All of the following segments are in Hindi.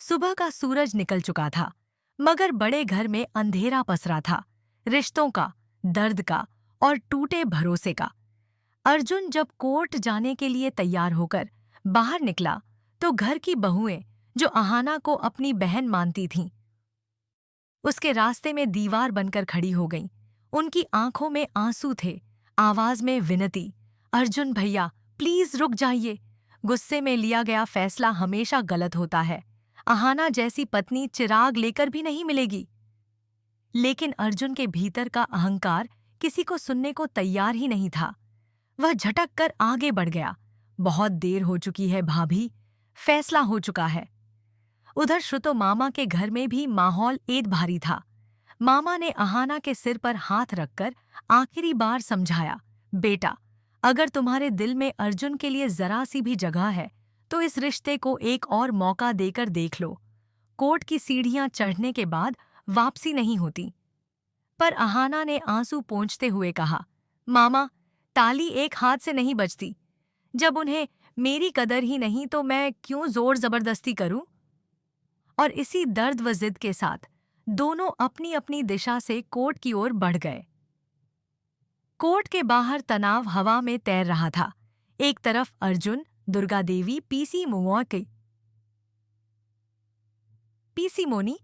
सुबह का सूरज निकल चुका था, मगर बड़े घर में अंधेरा पसरा था, रिश्तों का, दर्द का और टूटे भरोसे का। अर्जुन जब कोर्ट जाने के लिए तैयार होकर बाहर निकला, तो घर की बहुएं, जो अहाना को अपनी बहन मानती थीं, उसके रास्ते में दीवार बनकर खड़ी हो गईं। उनकी आंखों में आंसू थे, आवाज में विनती, अर्जुन भैया, प्लीज रुक जाइए। गुस्से में लिया गया फैसला हमेशा गलत होता है। अहाना जैसी पत्नी चिराग लेकर भी नहीं मिलेगी। लेकिन अर्जुन के भीतर का अहंकार किसी को सुनने को तैयार ही नहीं था। वह झटक कर आगे बढ़ गया। बहुत देर हो चुकी है भाभी, फैसला हो चुका है। उधर श्रुतो मामा के घर में भी माहौल ऐद भारी था। मामा ने अहाना के सिर पर हाथ रखकर आखिरी बार समझाया, बेटा, अगर तुम्हारे दिल में अर्जुन के लिए जरा सी भी जगह है तो इस रिश्ते को एक और मौका देकर देख लो। कोर्ट की सीढ़ियां चढ़ने के बाद वापसी नहीं होती। पर अहाना ने आंसू पोंछते हुए कहा, मामा, ताली एक हाथ से नहीं बजती। जब उन्हें मेरी कदर ही नहीं तो मैं क्यों जोर जबरदस्ती करूं? और इसी दर्द व जिद के साथ दोनों अपनी अपनी दिशा से कोर्ट की ओर बढ़ गए। कोर्ट के बाहर तनाव हवा में तैर रहा था। एक तरफ अर्जुन, दुर्गा देवी, पीसी मोनी,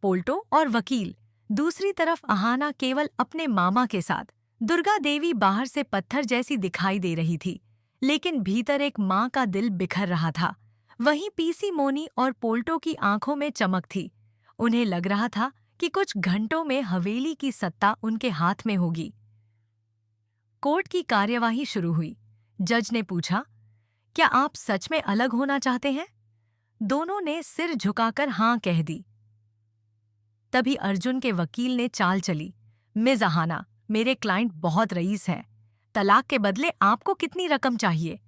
पोल्टो और वकील, दूसरी तरफ अहाना केवल अपने मामा के साथ। दुर्गा देवी बाहर से पत्थर जैसी दिखाई दे रही थी, लेकिन भीतर एक माँ का दिल बिखर रहा था। वहीं पीसी मोनी और पोल्टो की आंखों में चमक थी। उन्हें लग रहा था कि कुछ घंटों में हवेली की सत्ता उनके हाथ में होगी। कोर्ट की कार्यवाही शुरू हुई। जज ने पूछा, क्या आप सच में अलग होना चाहते हैं? दोनों ने सिर झुकाकर हां कह दी। तभी अर्जुन के वकील ने चाल चली, मिस अहाना, मेरे क्लाइंट बहुत रईस हैं। तलाक के बदले आपको कितनी रकम चाहिए?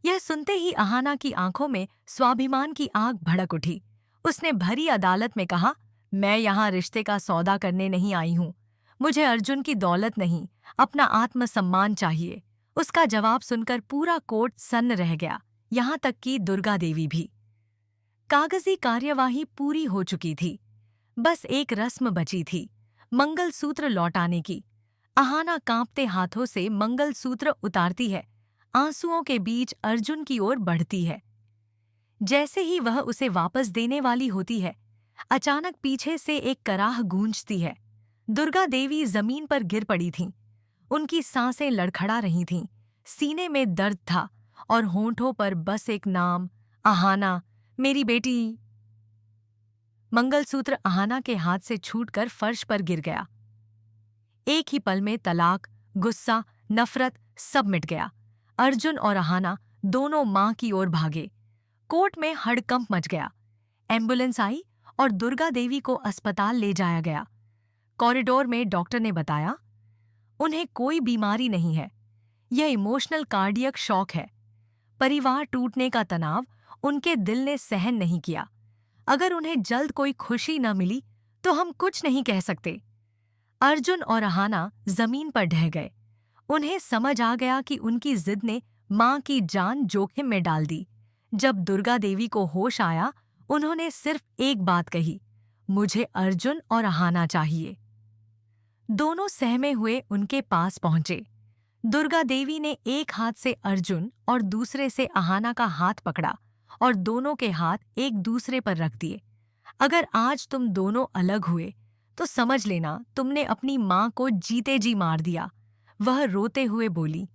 यह सुनते ही अहाना की आंखों में स्वाभिमान की आग भड़क उठी। उसने भरी अदालत में कहा, मैं यहाँ रिश्ते का सौदा करने नहीं आई हूँ। मुझे अर्जुन की दौलत नहीं, अपना आत्मसम्मान चाहिए। उसका जवाब सुनकर पूरा कोर्ट सन्न रह गया, यहाँ तक कि दुर्गा देवी भी। कागजी कार्यवाही पूरी हो चुकी थी। बस एक रस्म बची थी, मंगलसूत्र लौटाने की। अहाना कांपते हाथों से मंगलसूत्र उतारती है, आंसुओं के बीच अर्जुन की ओर बढ़ती है। जैसे ही वह उसे वापस देने वाली होती है, अचानक पीछे से एक कराह गूंजती है। दुर्गा देवी जमीन पर गिर पड़ी थीं। उनकी सांसें लड़खड़ा रही थीं, सीने में दर्द था और होंठों पर बस एक नाम, अहाना, मेरी बेटी। मंगलसूत्र अहाना के हाथ से छूटकर फर्श पर गिर गया। एक ही पल में तलाक, गुस्सा, नफरत सब मिट गया। अर्जुन और अहाना दोनों मां की ओर भागे। कोर्ट में हड़कंप मच गया। एम्बुलेंस आई और दुर्गा देवी को अस्पताल ले जाया गया। कॉरिडोर में डॉक्टर ने बताया, उन्हें कोई बीमारी नहीं है, यह इमोशनल कार्डियक शॉक है। परिवार टूटने का तनाव उनके दिल ने सहन नहीं किया। अगर उन्हें जल्द कोई खुशी न मिली तो हम कुछ नहीं कह सकते। अर्जुन और अहाना जमीन पर ढह गए। उन्हें समझ आ गया कि उनकी जिद ने मां की जान जोखिम में डाल दी। जब दुर्गा देवी को होश आया, उन्होंने सिर्फ एक बात कही, मुझे अर्जुन और अहाना चाहिए। दोनों सहमे हुए उनके पास पहुंचे। दुर्गा देवी ने एक हाथ से अर्जुन और दूसरे से अहाना का हाथ पकड़ा और दोनों के हाथ एक दूसरे पर रख दिए। अगर आज तुम दोनों अलग हुए तो समझ लेना तुमने अपनी मां को जीते जी मार दिया। वह रोते हुए बोली,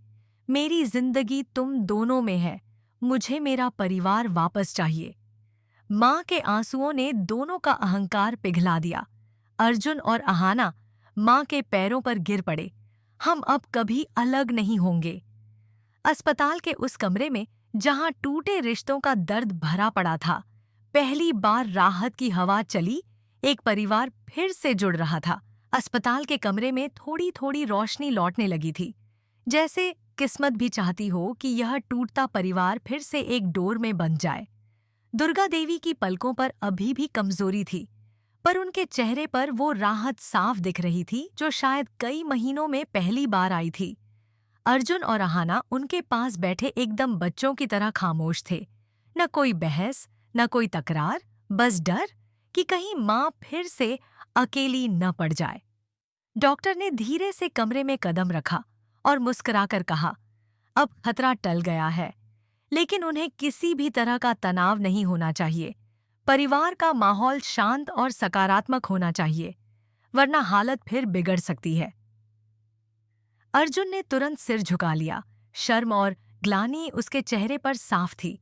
मेरी जिंदगी तुम दोनों में है, मुझे मेरा परिवार वापस चाहिए। मां के आंसुओं ने दोनों का अहंकार पिघला दिया। अर्जुन और अहाना मां के पैरों पर गिर पड़े, हम अब कभी अलग नहीं होंगे। अस्पताल के उस कमरे में जहां टूटे रिश्तों का दर्द भरा पड़ा था, पहली बार राहत की हवा चली। एक परिवार फिर से जुड़ रहा था। अस्पताल के कमरे में थोड़ी थोड़ी रोशनी लौटने लगी थी, जैसे किस्मत भी चाहती हो कि यह टूटता परिवार फिर से एक डोर में बंध जाए। दुर्गा देवी की पलकों पर अभी भी कमजोरी थी, पर उनके चेहरे पर वो राहत साफ दिख रही थी जो शायद कई महीनों में पहली बार आई थी। अर्जुन और अहाना उनके पास बैठे एकदम बच्चों की तरह खामोश थे। न कोई बहस, न कोई तकरार, बस डर कि कहीं माँ फिर से अकेली न पड़ जाए। डॉक्टर ने धीरे से कमरे में कदम रखा और मुस्कुराकर कहा, अब खतरा टल गया है, लेकिन उन्हें किसी भी तरह का तनाव नहीं होना चाहिए। परिवार का माहौल शांत और सकारात्मक होना चाहिए, वरना हालत फिर बिगड़ सकती है। अर्जुन ने तुरंत सिर झुका लिया। शर्म और ग्लानि उसके चेहरे पर साफ थी।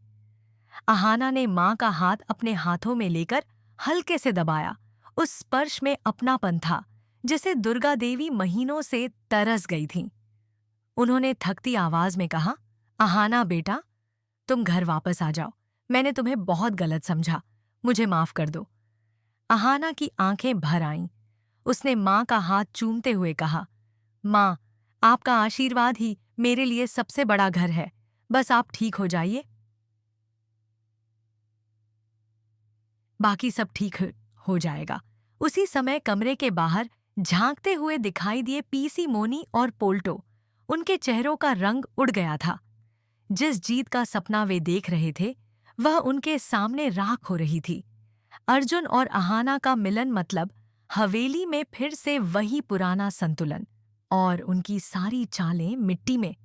अहाना ने मां का हाथ अपने हाथों में लेकर हल्के से दबाया। उस स्पर्श में अपनापन था जिसे दुर्गा देवी महीनों से तरस गई थीं। उन्होंने थकती आवाज में कहा, अहाना बेटा, तुम घर वापस आ जाओ। मैंने तुम्हें बहुत गलत समझा, मुझे माफ कर दो। अहाना की आंखें भर आईं। उसने मां का हाथ चूमते हुए कहा, मां, आपका आशीर्वाद ही मेरे लिए सबसे बड़ा घर है। बस आप ठीक हो जाइए, बाकी सब ठीक हो जाएगा। उसी समय कमरे के बाहर झांकते हुए दिखाई दिए पीसी मोनी और पोल्टो। उनके चेहरों का रंग उड़ गया था। जिस जीत का सपना वे देख रहे थे, वह उनके सामने राख हो रही थी। अर्जुन और अहाना का मिलन मतलब हवेली में फिर से वही पुराना संतुलन, और उनकी सारी चालें मिट्टी में।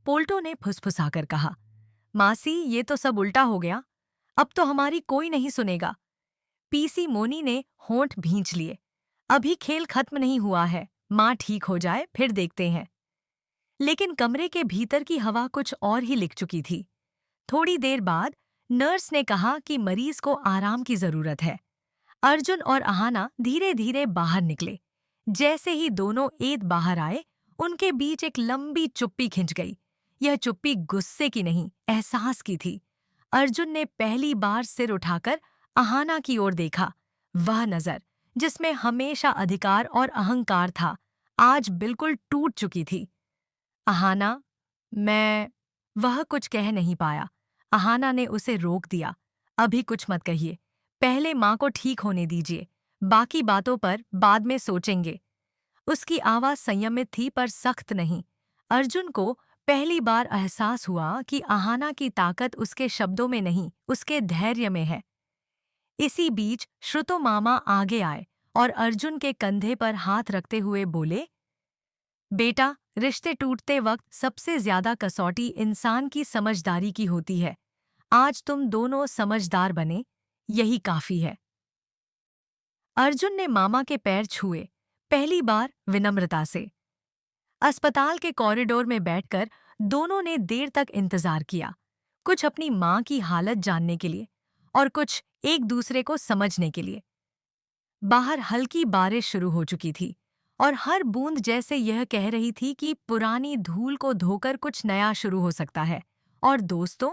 पोल्टो ने फुसफुसाकर कहा, मासी, ये तो सब उल्टा हो गया। अब तो हमारी कोई नहीं सुनेगा। पीसी मोनी ने होंठ भींच लिए। अभी खेल खत्म नहीं हुआ है, माँ ठीक हो जाए फिर देखते हैं। लेकिन कमरे के भीतर की हवा कुछ और ही लिख चुकी थी। थोड़ी देर बाद नर्स ने कहा कि मरीज को आराम की जरूरत है। अर्जुन और अहाना धीरे धीरे बाहर निकले। जैसे ही दोनों ऐद बाहर आए, उनके बीच एक लंबी चुप्पी खिंच गई। यह चुप्पी गुस्से की नहीं, एहसास की थी। अर्जुन ने पहली बार सिर उठाकर अहाना की ओर देखा। वह नजर, जिसमें हमेशा अधिकार और अहंकार था, आज बिल्कुल टूट चुकी थी। अहाना, मैं... वह कुछ कह नहीं पाया। अहाना ने उसे रोक दिया। अभी कुछ मत कहिए, पहले माँ को ठीक होने दीजिए, बाकी बातों पर बाद में सोचेंगे। उसकी आवाज संयमित थी पर सख्त नहीं। अर्जुन को पहली बार एहसास हुआ कि अहाना की ताकत उसके शब्दों में नहीं, उसके धैर्य में है। इसी बीच श्रुतो मामा आगे आए और अर्जुन के कंधे पर हाथ रखते हुए बोले, बेटा, रिश्ते टूटते वक्त सबसे ज्यादा कसौटी इंसान की समझदारी की होती है। आज तुम दोनों समझदार बने, यही काफी है। अर्जुन ने मामा के पैर छुए, पहली बार विनम्रता से। अस्पताल के कॉरिडोर में बैठकर दोनों ने देर तक इंतजार किया, कुछ अपनी माँ की हालत जानने के लिए और कुछ एक दूसरे को समझने के लिए। बाहर हल्की बारिश शुरू हो चुकी थी और हर बूंद जैसे यह कह रही थी कि पुरानी धूल को धोकर कुछ नया शुरू हो सकता है। और दोस्तों,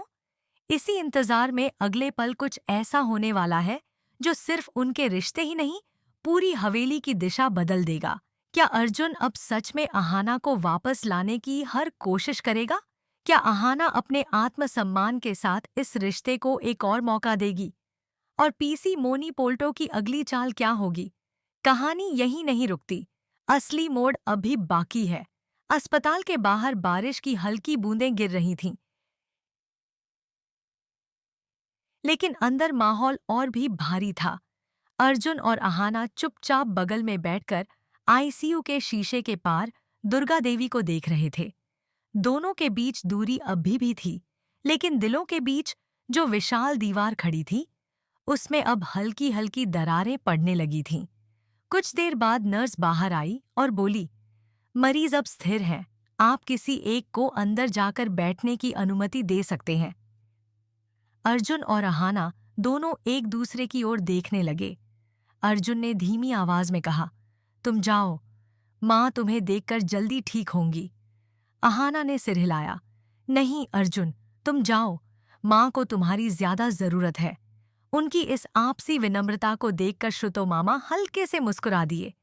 इसी इंतजार में अगले पल कुछ ऐसा होने वाला है जो सिर्फ उनके रिश्ते ही नहीं, पूरी हवेली की दिशा बदल देगा। क्या अर्जुन अब सच में अहाना को वापस लाने की हर कोशिश करेगा? क्या अहाना अपने आत्मसम्मान के साथ इस रिश्ते को एक और मौका देगी? और पीसी मोनी पोल्टो की अगली चाल क्या होगी? कहानी यहीं नहीं रुकती, असली मोड़ अभी बाकी है। अस्पताल के बाहर बारिश की हल्की बूंदें गिर रही थीं, लेकिन अंदर माहौल और भी भारी था। अर्जुन और अहाना चुपचाप बगल में बैठकर आईसीयू के शीशे के पार दुर्गा देवी को देख रहे थे। दोनों के बीच दूरी अभी भी थी, लेकिन दिलों के बीच जो विशाल दीवार खड़ी थी, उसमें अब हल्की हल्की दरारें पड़ने लगी थीं। कुछ देर बाद नर्स बाहर आई और बोली, मरीज अब स्थिर है, आप किसी एक को अंदर जाकर बैठने की अनुमति दे सकते हैं। अर्जुन और अहाना दोनों एक दूसरे की ओर देखने लगे। अर्जुन ने धीमी आवाज में कहा, तुम जाओ, माँ तुम्हें देखकर जल्दी ठीक होंगी। अहाना ने सिर हिलाया, नहीं अर्जुन, तुम जाओ, माँ को तुम्हारी ज्यादा जरूरत है। उनकी इस आपसी विनम्रता को देखकर श्रुतो मामा हल्के से मुस्कुरा दिए।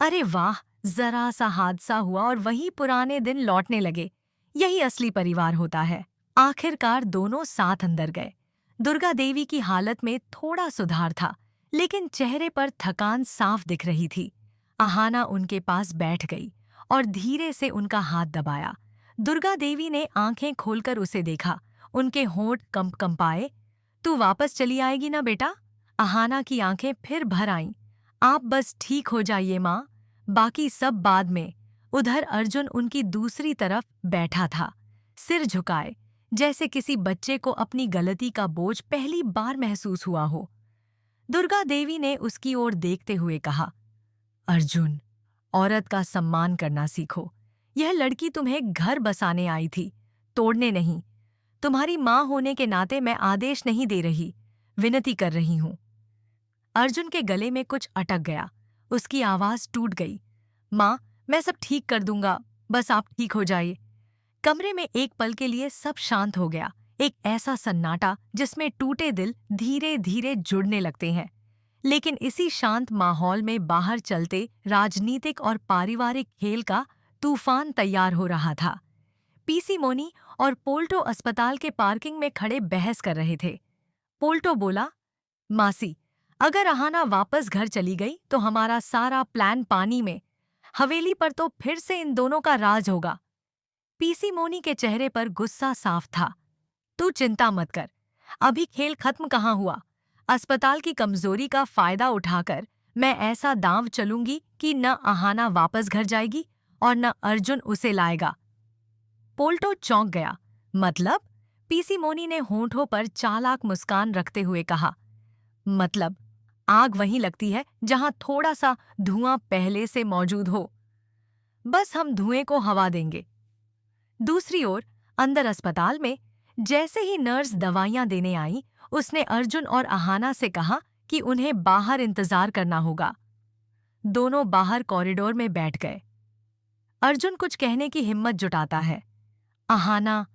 अरे वाह, जरा सा हादसा हुआ और वही पुराने दिन लौटने लगे। यही असली परिवार होता है। आखिरकार दोनों साथ अंदर गए। दुर्गा देवी की हालत में थोड़ा सुधार था, लेकिन चेहरे पर थकान साफ दिख रही थी। अहाना उनके पास बैठ गई और धीरे से उनका हाथ दबाया। दुर्गा देवी ने आंखें खोलकर उसे देखा। उनके होंठ कंपाए। तू वापस चली आएगी ना बेटा? अहाना की आंखें फिर भर आईं। आप बस ठीक हो जाइए माँ, बाकी सब बाद में। उधर अर्जुन उनकी दूसरी तरफ बैठा था, सिर झुकाए, जैसे किसी बच्चे को अपनी गलती का बोझ पहली बार महसूस हुआ हो। दुर्गा देवी ने उसकी ओर देखते हुए कहा, अर्जुन, औरत का सम्मान करना सीखो। यह लड़की तुम्हें घर बसाने आई थी, तोड़ने नहीं। तुम्हारी माँ होने के नाते मैं आदेश नहीं दे रही, विनती कर रही हूं। अर्जुन के गले में कुछ अटक गया, उसकी आवाज टूट गई। माँ, मैं सब ठीक कर दूंगा, बस आप ठीक हो जाइए। कमरे में एक पल के लिए सब शांत हो गया, एक ऐसा सन्नाटा जिसमें टूटे दिल धीरे धीरे जुड़ने लगते हैं। लेकिन इसी शांत माहौल में बाहर चलते राजनीतिक और पारिवारिक खेल का तूफान तैयार हो रहा था। पीसी मोनी और पोल्टो अस्पताल के पार्किंग में खड़े बहस कर रहे थे। पोल्टो बोला, मासी, अगर अहाना वापस घर चली गई तो हमारा सारा प्लान पानी में। हवेली पर तो फिर से इन दोनों का राज होगा। पीसी मोनी के चेहरे पर गुस्सा साफ था। तू चिंता मत कर, अभी खेल खत्म कहाँ हुआ। अस्पताल की कमजोरी का फायदा उठाकर मैं ऐसा दांव चलूंगी कि न अहाना वापस घर जाएगी और न अर्जुन उसे लाएगा। पोल्टो चौंक गया। मतलब? पीसी मोनी ने होंठों पर चालाक मुस्कान रखते हुए कहा, मतलब आग वहीं लगती है जहां थोड़ा सा धुआं पहले से मौजूद हो। बस हम धुएं को हवा देंगे। दूसरी ओर अंदर अस्पताल में जैसे ही नर्स दवाइयां देने आई, उसने अर्जुन और अहाना से कहा कि उन्हें बाहर इंतजार करना होगा। दोनों बाहर कॉरिडोर में बैठ गए। अर्जुन कुछ कहने की हिम्मत जुटाता है। अहाना,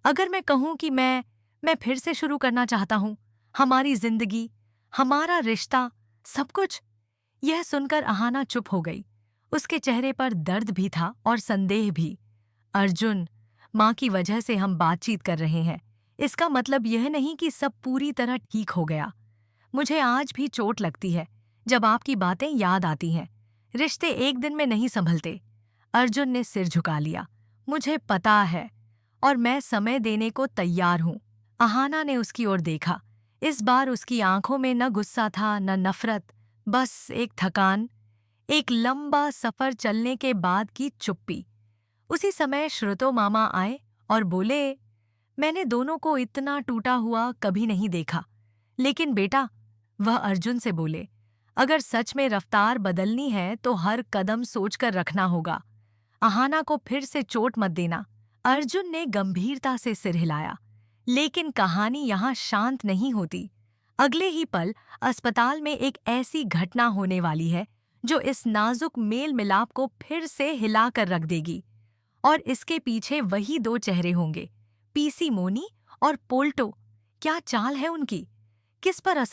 अगर मैं कहूं कि मैं फिर से शुरू करना चाहता हूं, हमारी जिंदगी, हमारा रिश्ता, सब कुछ। यह सुनकर अहाना चुप हो गई। उसके चेहरे पर दर्द भी था और संदेह भी। अर्जुन, माँ की वजह से हम बातचीत कर रहे हैं, इसका मतलब यह नहीं कि सब पूरी तरह ठीक हो गया। मुझे आज भी चोट लगती है जब आपकी बातें याद आती हैं। रिश्ते एक दिन में नहीं संभलते। अर्जुन ने सिर झुका लिया। मुझे पता है और मैं समय देने को तैयार हूं। अहाना ने उसकी ओर देखा। इस बार उसकी आंखों में न गुस्सा था न नफरत, बस एक थकान, एक लंबा सफर चलने के बाद की चुप्पी। उसी समय श्रुतो मामा आए और बोले, मैंने दोनों को इतना टूटा हुआ कभी नहीं देखा। लेकिन बेटा, वह अर्जुन से बोले, अगर सच में रफ्तार बदलनी है तो हर कदम सोचकर रखना होगा। अहाना को फिर से चोट मत देना। अर्जुन ने गंभीरता से सिर हिलाया। लेकिन कहानी यहाँ शांत नहीं होती। अगले ही पल अस्पताल में एक ऐसी घटना होने वाली है जो इस नाजुक मेल मिलाप को फिर से हिलाकर रख देगी। और इसके पीछे वही दो चेहरे होंगे, पीसी मोनी और पोल्टो। क्या चाल है उनकी? किस पर असर